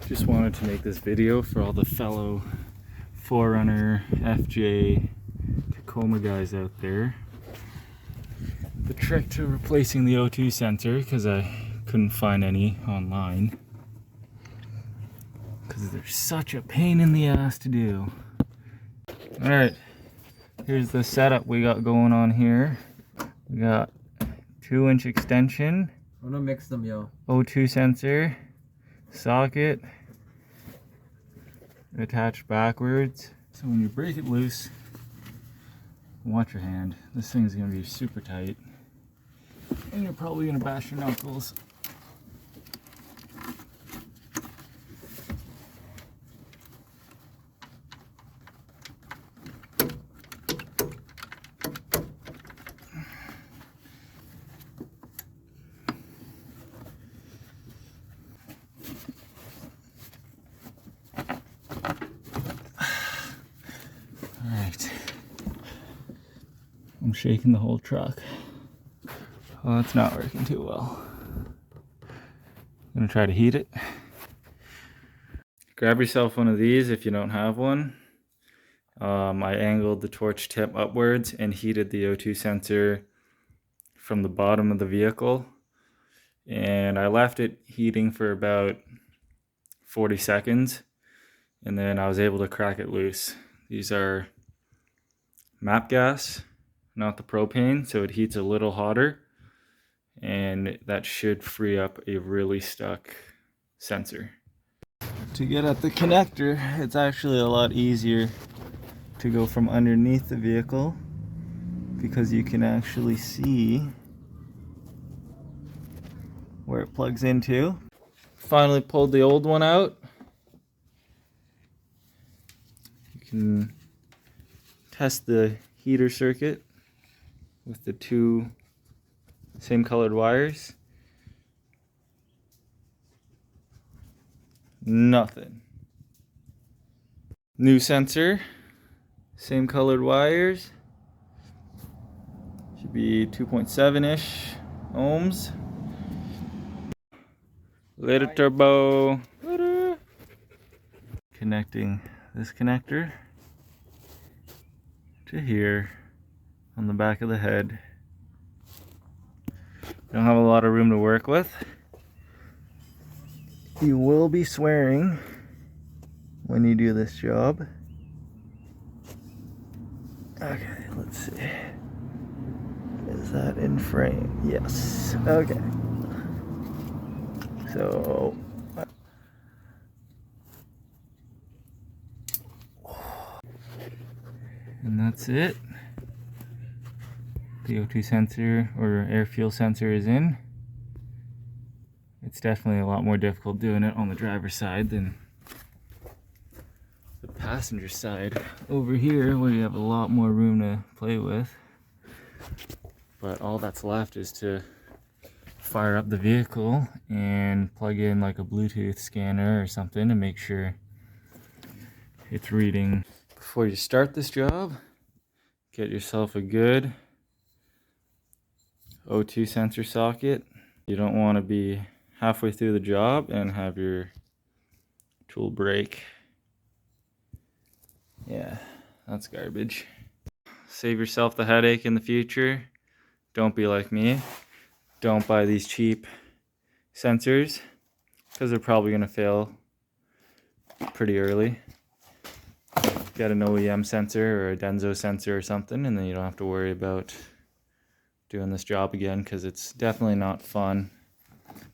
Just wanted to make this video for all the fellow 4runner, FJ, Tacoma guys out there. The trick to replacing the O2 sensor, because I couldn't find any online, because they're such a pain in the ass to do. Alright, here's the setup we got going on here. We got 2-inch extension. I'm gonna mix them, yo. O2 sensor, socket, attached backwards. So when you break it loose, watch your hand. This thing's gonna be super tight, and you're probably gonna bash your knuckles. Alright, I'm shaking the whole truck. Well, it's not working too well. I'm gonna try to heat it. Grab yourself one of these if you don't have one. I angled the torch tip upwards and heated the O2 sensor from the bottom of the vehicle. And I left it heating for about 40 seconds. And then I was able to crack it loose. These are MAP gas, not the propane, so it heats a little hotter, and that should free up a really stuck sensor. To get at the connector, it's actually a lot easier to go from underneath the vehicle, because you can actually see where it plugs into. Finally pulled the old one out. You can test the heater circuit with the two same colored wires. Nothing. New sensor, same colored wires. Should be 2.7-ish ohms. Later turbo. Connecting this connector to here on the back of the head. Don't have a lot of room to work with. You will be swearing when you do this job. Okay, let's see. Is that in frame? Yes. Okay. So and that's it. The O2 sensor or air fuel sensor is in. It's definitely a lot more difficult doing it on the driver's side than the passenger side over here, where you have a lot more room to play with. But all that's left is to fire up the vehicle and plug in like a Bluetooth scanner or something to make sure it's reading. Before you start this job, get yourself a good O2 sensor socket. You don't want to be halfway through the job and have your tool break. Yeah, that's garbage. Save yourself the headache in the future. Don't be like me. Don't buy these cheap sensors, because they're probably going to fail pretty early. Get an OEM sensor or a Denso sensor or something, and then you don't have to worry about doing this job again, because it's definitely not fun.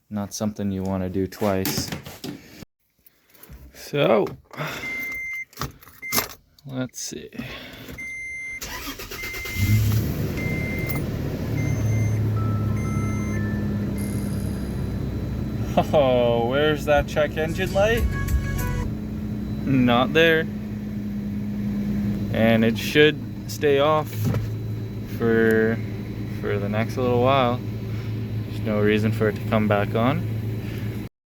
Not something you want to do twice. So, let's see. Oh, where's that check engine light? Not there. And it should stay off for the next little while. There's no reason for it to come back on.